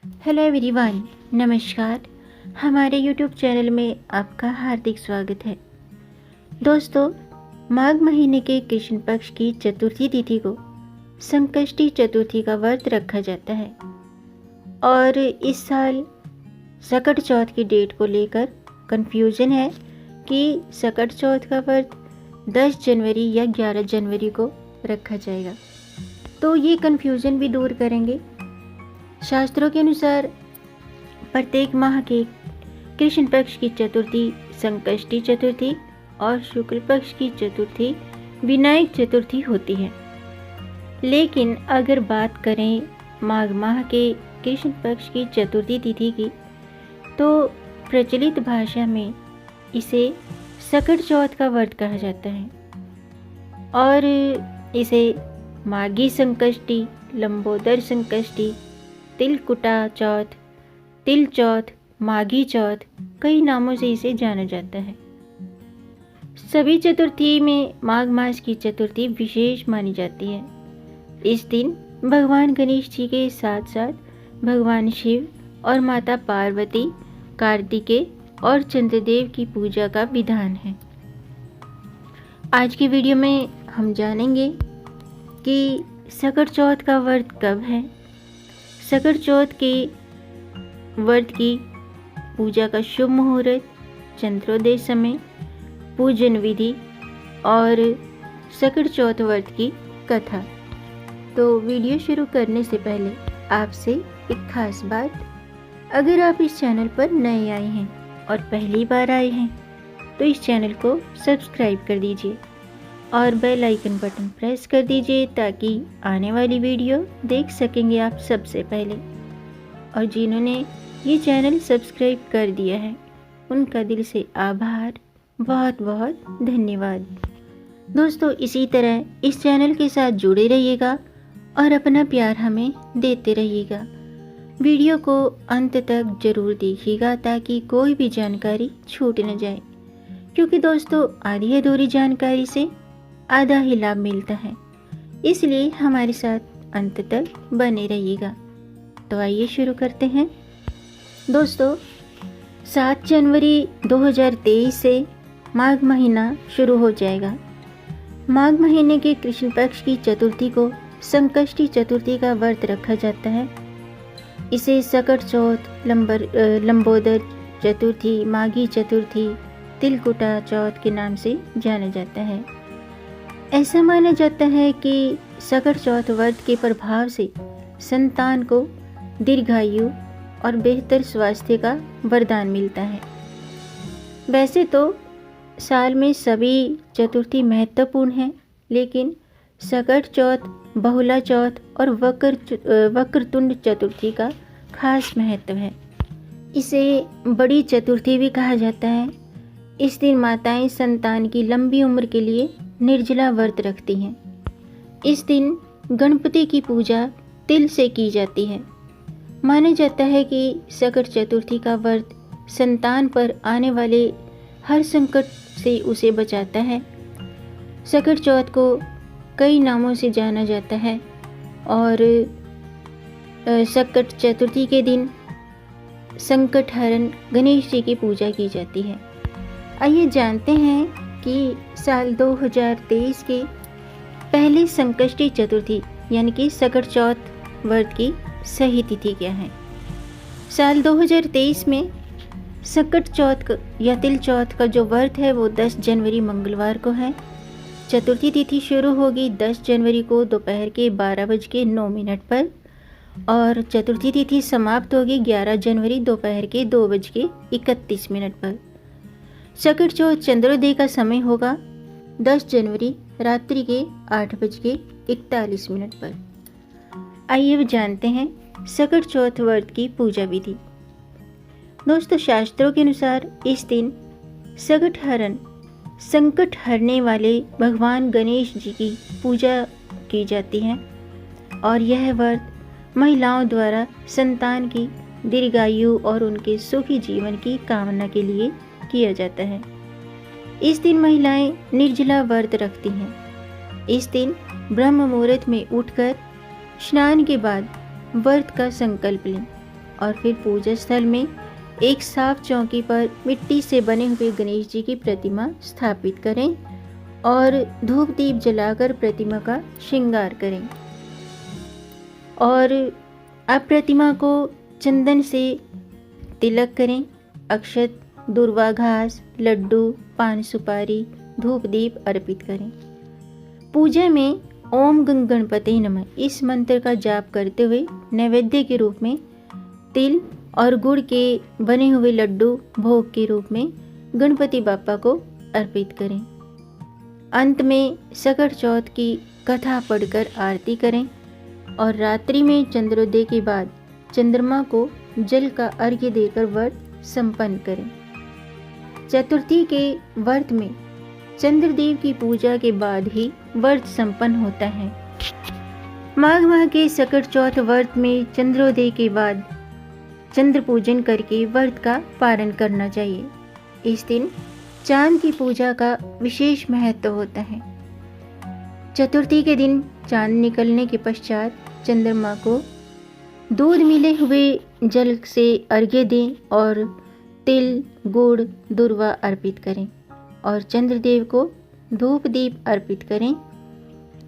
Hello everyone, नमस्कार। हमारे YouTube channel में आपका हार्दिक स्वागत है। दोस्तों, माघ महीने के कृष्ण पक्ष की चतुर्थी तिथि को संकष्टी चतुर्थी का व्रत रखा जाता है और इस साल सकट चौथ की डेट को लेकर कन्फ्यूजन है कि सकट चौथ का व्रत 10 जनवरी या 11 जनवरी को रखा जाएगा। तो ये कन्फ्यूजन भी दूर करेंगे। शास्त्रों के अनुसार प्रत्येक माह के कृष्ण पक्ष की चतुर्थी संकष्टी चतुर्थी और शुक्ल पक्ष की चतुर्थी विनायक चतुर्थी होती है। लेकिन अगर बात करें माघ माह के कृष्ण पक्ष की चतुर्थी तिथि की, तो प्रचलित भाषा में इसे सकट चौथ का व्रत कहा जाता है और इसे माघी संकष्टी, लंबोदर संकष्टी, तिलकुटा चौथ, तिल चौथ, माघी चौथ कई नामों से इसे जाना जाता है। सभी चतुर्थी में माघ मास की चतुर्थी विशेष मानी जाती है। इस दिन भगवान गणेश जी के साथ साथ भगवान शिव और माता पार्वती, कार्तिकेय और चंद्रदेव की पूजा का विधान है। आज की वीडियो में हम जानेंगे कि सकट चौथ का व्रत कब है, सकट चौथ के व्रत की पूजा का शुभ मुहूर्त, चंद्रोदय समय, पूजन विधि और सकट चौथ व्रत की कथा। तो वीडियो शुरू करने से पहले आपसे एक खास बात, अगर आप इस चैनल पर नए आए हैं और पहली बार आए हैं तो इस चैनल को सब्सक्राइब कर दीजिए और बेल आइकन बटन प्रेस कर दीजिए ताकि आने वाली वीडियो देख सकेंगे आप सबसे पहले। और जिन्होंने ये चैनल सब्सक्राइब कर दिया है उनका दिल से आभार, बहुत बहुत धन्यवाद। दोस्तों, इसी तरह इस चैनल के साथ जुड़े रहिएगा और अपना प्यार हमें देते रहिएगा। वीडियो को अंत तक जरूर देखिएगा ताकि कोई भी जानकारी छूट न जाए, क्योंकि दोस्तों आधी अधूरी जानकारी से आधा ही लाभ मिलता है, इसलिए हमारे साथ अंत तक बने रहिएगा। तो आइए शुरू करते हैं। दोस्तों, 7 जनवरी 2023 से माघ महीना शुरू हो जाएगा। माघ महीने के कृष्ण पक्ष की चतुर्थी को संकष्टी चतुर्थी का व्रत रखा जाता है। इसे सकट चौथ, लंबोदर चतुर्थी, माघी चतुर्थी, तिलकुटा चौथ के नाम से जाना जाता है। ऐसा माना जाता है कि सकट चौथ व्रत के प्रभाव से संतान को दीर्घायु और बेहतर स्वास्थ्य का वरदान मिलता है। वैसे तो साल में सभी चतुर्थी महत्वपूर्ण हैं, लेकिन सकट चौथ, बहुला चौथ और वक्रतुंड चतुर्थी का खास महत्व है। इसे बड़ी चतुर्थी भी कहा जाता है। इस दिन माताएं संतान की लंबी उम्र के लिए निर्जला व्रत रखती हैं। इस दिन गणपति की पूजा तिल से की जाती है। माना जाता है कि सकट चतुर्थी का व्रत संतान पर आने वाले हर संकट से उसे बचाता है। सकट चौथ को कई नामों से जाना जाता है और सकट चतुर्थी के दिन संकट हरण गणेश जी की पूजा की जाती है। आइए जानते हैं कि साल 2023 के पहली संकष्टी चतुर्थी यानी कि सकट चौथ व्रत की सही तिथि क्या है। साल 2023 में सकट चौथ या तिल चौथ का जो व्रत है वो 10 जनवरी मंगलवार को है। चतुर्थी तिथि शुरू होगी 10 जनवरी को दोपहर के 12:09 पर और चतुर्थी तिथि समाप्त होगी 11 जनवरी दोपहर के 2:31 पर। सकट चौथ चंद्रोदय का समय होगा 10 जनवरी रात्रि के 8:41 पर। आइए जानते हैं सकट चौथ व्रत की पूजा विधि। दोस्तों, शास्त्रों के अनुसार इस दिन सकट हरण, संकट हरने वाले भगवान गणेश जी की पूजा की जाती है और यह व्रत महिलाओं द्वारा संतान की दीर्घायु और उनके सुखी जीवन की कामना के लिए किया जाता है। इस दिन महिलाएं निर्जला व्रत रखती हैं। इस दिन ब्रह्म मुहूर्त में उठकर स्नान के बाद व्रत का संकल्प लें। और फिर पूजा स्थल में एक साफ चौकी पर मिट्टी से बने हुए गणेश जी की प्रतिमा स्थापित करें और धूप दीप जलाकर प्रतिमा का श्रृंगार करें। और अब प्रतिमा को चंदन से तिलक करें। अक्षत, दुर्वा घास, लड्डू, पान सुपारी, धूप दीप अर्पित करें। पूजा में ओम गं गणपते नमः इस मंत्र का जाप करते हुए नैवेद्य के रूप में तिल और गुड़ के बने हुए लड्डू भोग के रूप में गणपति बाप्पा को अर्पित करें। अंत में सकट चौथ की कथा पढ़कर आरती करें और रात्रि में चंद्रोदय के बाद चंद्रमा को जल का अर्घ्य देकर व्रत संपन्न करें। चतुर्थी के व्रत में चंद्रदेव की पूजा के बाद ही व्रत संपन्न होता है। माघ माह के सकट चौथ व्रत में चंद्रोदय के बाद चंद्र पूजन करके व्रत का पारण करना चाहिए। इस दिन चांद की पूजा का विशेष महत्व होता है। चतुर्थी के दिन चांद निकलने के पश्चात चंद्रमा को दूध मिले हुए जल से अर्घ्य दें और तिल, गुड़, दुर्वा अर्पित करें और चंद्रदेव को धूप दीप अर्पित करें।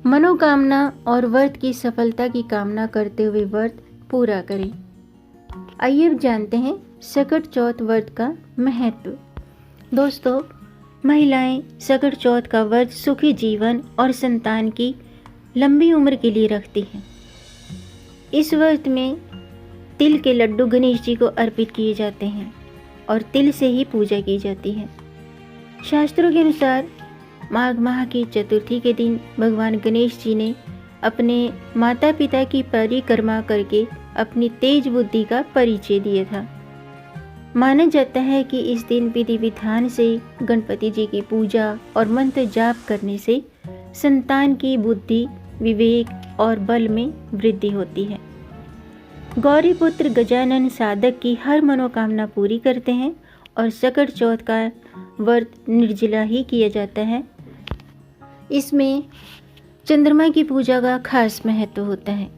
मनोकामना और व्रत की सफलता की कामना करते हुए व्रत पूरा करें। आइए अब जानते हैं सकट चौथ व्रत का महत्व। दोस्तों, महिलाएं सकट चौथ का व्रत सुखी जीवन और संतान की लंबी उम्र के लिए रखती हैं। इस व्रत में तिल के लड्डू गणेश जी को अर्पित किए जाते हैं और तिल से ही पूजा की जाती है। शास्त्रों के अनुसार माघ माह की चतुर्थी के दिन भगवान गणेश जी ने अपने माता पिता की परिक्रमा करके अपनी तेज बुद्धि का परिचय दिया था। माना जाता है कि इस दिन विधि विधान से गणपति जी की पूजा और मंत्र जाप करने से संतान की बुद्धि, विवेक और बल में वृद्धि होती है। गौरी पुत्र गजानन साधक की हर मनोकामना पूरी करते हैं और सकट चौथ का व्रत निर्जला ही किया जाता है। इसमें चंद्रमा की पूजा का खास महत्व होता है।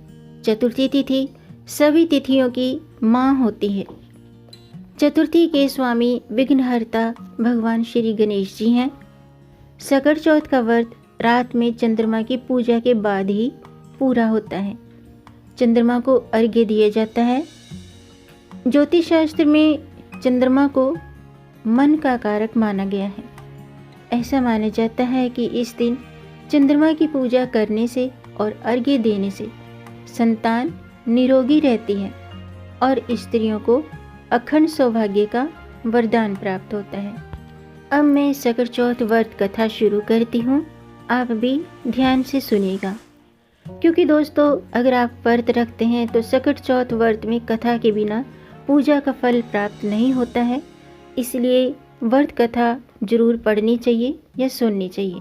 चतुर्थी तिथि सभी तिथियों की माँ होती है। चतुर्थी के स्वामी विघ्नहर्ता भगवान श्री गणेश जी हैं। सकट चौथ का व्रत रात में चंद्रमा की पूजा के बाद ही पूरा होता है। चंद्रमा को अर्घ्य दिया जाता है। ज्योतिष शास्त्र में चंद्रमा को मन का कारक माना गया है। ऐसा माना जाता है कि इस दिन चंद्रमा की पूजा करने से और अर्घ्य देने से संतान निरोगी रहती है और स्त्रियों को अखंड सौभाग्य का वरदान प्राप्त होता है। अब मैं सकट चौथ व्रत कथा शुरू करती हूँ। आप भी ध्यान से सुनिएगा, क्योंकि दोस्तों अगर आप व्रत रखते हैं तो सकट चौथ व्रत में कथा के बिना पूजा का फल प्राप्त नहीं होता है। इसलिए व्रत कथा जरूर पढ़नी चाहिए या सुननी चाहिए।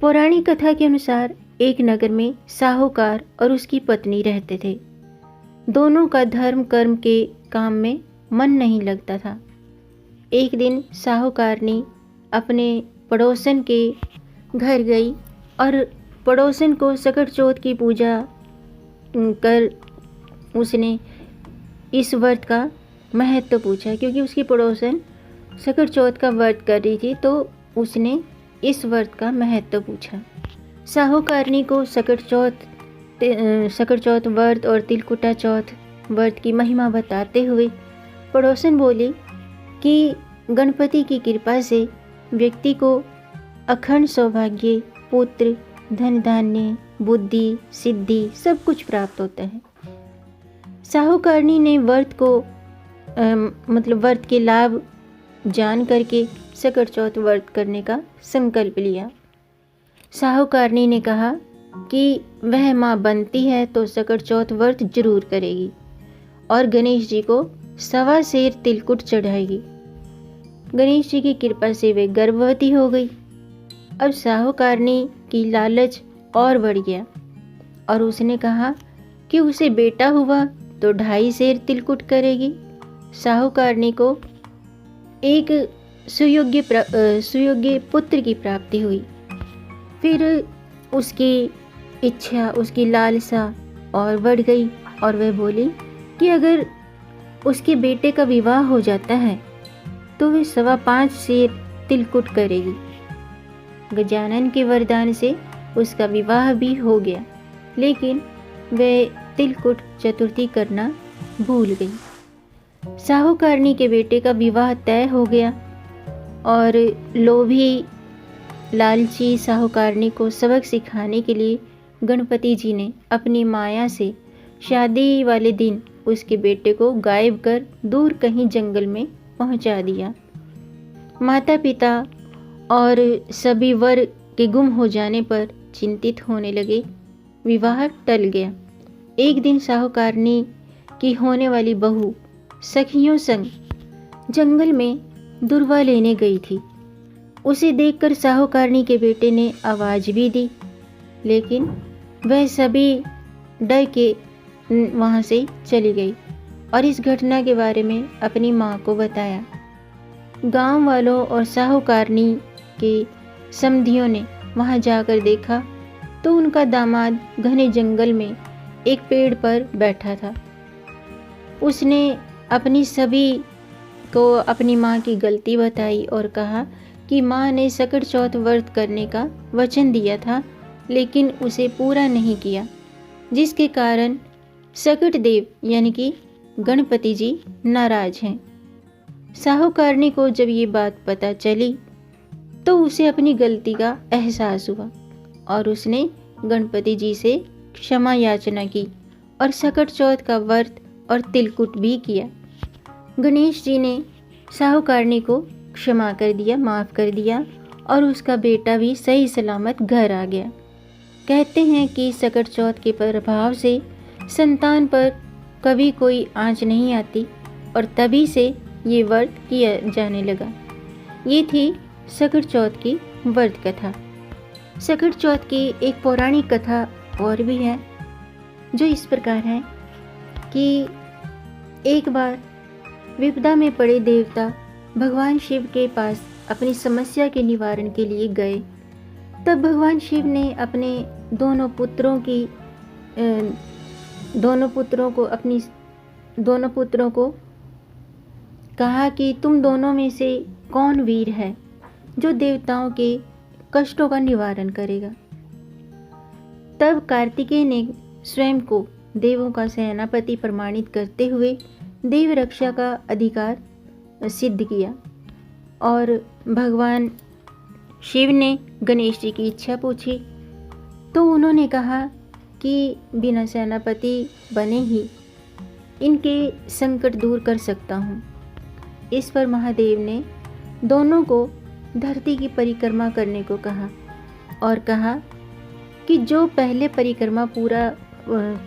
पौराणिक कथा के अनुसार एक नगर में साहूकार और उसकी पत्नी रहते थे। दोनों का धर्म कर्म के काम में मन नहीं लगता था। एक दिन साहूकारनी अपने पड़ोसन के घर गई और पड़ोसन को सकट चौथ की पूजा कर उसने इस व्रत का महत्व पूछा, क्योंकि उसकी पड़ोसन सकट चौथ का व्रत कर रही थी तो उसने इस व्रत का महत्व पूछा। साहूकारनी को सकट चौथ व्रत और तिलकुटा चौथ व्रत की महिमा बताते हुए पड़ोसन बोली कि गणपति की कृपा से व्यक्ति को अखंड सौभाग्य, पुत्र, धन धान्य, बुद्धि, सिद्धि सब कुछ प्राप्त होता है। साहूकारनी ने व्रत के लाभ जान करके सकट चौथ व्रत करने का संकल्प लिया। साहूकारनी ने कहा कि वह माँ बनती है तो सकट चौथ व्रत जरूर करेगी और गणेश जी को 1.25 सेर तिलकुट चढ़ाएगी। गणेश जी की कृपा से वे गर्भवती हो गई। अब साहूकारनी की लालच और बढ़ गया और उसने कहा कि उसे बेटा हुआ तो 2.5 सेर तिलकुट करेगी। साहूकारनी को एक सुयोग्य पुत्र की प्राप्ति हुई। फिर उसकी इच्छा, उसकी लालसा और बढ़ गई और वह बोली कि अगर उसके बेटे का विवाह हो जाता है तो वे 5.25 से तिलकुट करेगी। गजानन के वरदान से उसका विवाह भी हो गया, लेकिन वह तिलकुट चतुर्थी करना भूल गई। साहूकारनी के बेटे का विवाह तय हो गया और लोभी लालची साहूकारनी को सबक सिखाने के लिए गणपति जी ने अपनी माया से शादी वाले दिन उसके बेटे को गायब कर दूर कहीं जंगल में पहुंचा दिया। माता पिता और सभी वर के गुम हो जाने पर चिंतित होने लगे। विवाह टल गया। एक दिन साहूकारनी की होने वाली बहू सखियों संग जंगल में दुर्वा लेने गई थी। उसे देखकर साहूकारनी के बेटे ने आवाज भी दी, लेकिन वह सभी डर के वहां से चली गई और इस घटना के बारे में अपनी माँ को बताया। गांव वालों और साहूकारनी के समधियों ने वहां जाकर देखा तो उनका दामाद घने जंगल में एक पेड़ पर बैठा था। उसने अपनी सभी को अपनी माँ की गलती बताई और कहा कि माँ ने सकट चौथ व्रत करने का वचन दिया था, लेकिन उसे पूरा नहीं किया, जिसके कारण सकट देव यानी कि गणपति जी नाराज हैं। साहूकारनी को जब ये बात पता चली तो उसे अपनी गलती का एहसास हुआ और उसने गणपति जी से क्षमा याचना की और सकट चौथ का व्रत और तिलकुट भी किया। गणेश जी ने साहूकारनी को क्षमा कर दिया, माफ़ कर दिया और उसका बेटा भी सही सलामत घर आ गया। कहते हैं कि सकट चौथ के प्रभाव से संतान पर कभी कोई आँच नहीं आती और तभी से ये व्रत किया जाने लगा। ये थी सकट चौथ की व्रत कथा। सकट चौथ की एक पौराणिक कथा और भी है, जो इस प्रकार है कि एक बार विपदा में पड़े देवता भगवान शिव के पास अपनी समस्या के निवारण के लिए गए। तब भगवान शिव ने अपने दोनों पुत्रों को कहा कि तुम दोनों में से कौन वीर है जो देवताओं के कष्टों का निवारण करेगा। तब कार्तिकेय ने स्वयं को देवों का सेनापति प्रमाणित करते हुए देव रक्षा का अधिकार सिद्ध किया और भगवान शिव ने गणेश जी की इच्छा पूछी तो उन्होंने कहा कि बिना सेनापति बने ही इनके संकट दूर कर सकता हूँ। इस पर महादेव ने दोनों को धरती की परिक्रमा करने को कहा और कहा कि जो पहले परिक्रमा पूरा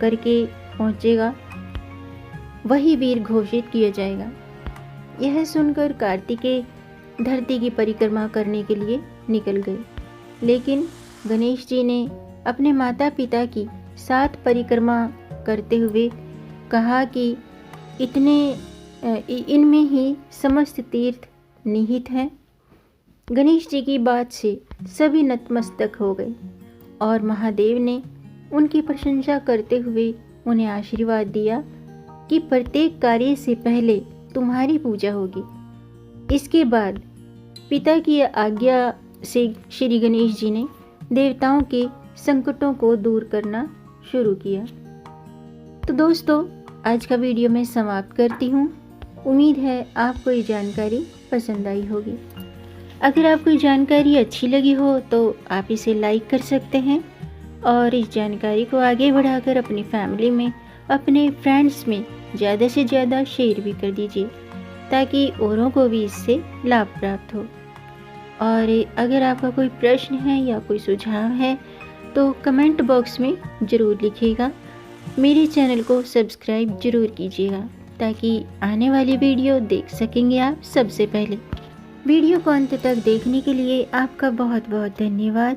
करके पहुँचेगा वही वीर घोषित किया जाएगा। यह सुनकर कार्तिकेय धरती की परिक्रमा करने के लिए निकल गए, लेकिन गणेश जी ने अपने माता पिता की 7 परिक्रमा करते हुए कहा कि इनमें ही समस्त तीर्थ निहित हैं। गणेश जी की बात से सभी नतमस्तक हो गए और महादेव ने उनकी प्रशंसा करते हुए उन्हें आशीर्वाद दिया कि प्रत्येक कार्य से पहले तुम्हारी पूजा होगी। इसके बाद पिता की आज्ञा से श्री गणेश जी ने देवताओं के संकटों को दूर करना शुरू किया। तो दोस्तों, आज का वीडियो मैं समाप्त करती हूँ। उम्मीद है आपको ये जानकारी पसंद आई होगी। अगर आपको ये जानकारी अच्छी लगी हो तो आप इसे लाइक कर सकते हैं और इस जानकारी को आगे बढ़ाकर अपनी फैमिली में, अपने फ्रेंड्स में ज़्यादा से ज़्यादा शेयर भी कर दीजिए ताकि औरों को भी इससे लाभ प्राप्त हो। और अगर आपका कोई प्रश्न है या कोई सुझाव है तो कमेंट बॉक्स में ज़रूर लिखिएगा। मेरे चैनल को सब्सक्राइब ज़रूर कीजिएगा ताकि आने वाली वीडियो देख सकेंगे आप सबसे पहले। वीडियो को अंत तक देखने के लिए आपका बहुत बहुत धन्यवाद।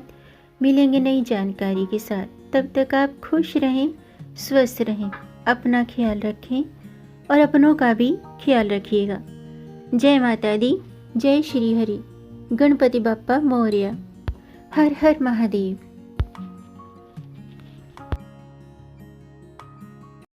मिलेंगे नई जानकारी के साथ, तब तक आप खुश रहें, स्वस्थ रहें, अपना ख्याल रखें और अपनों का भी ख्याल रखिएगा। जय माता दी, जय श्री हरि, गणपति बप्पा मोरया, हर हर महादेव।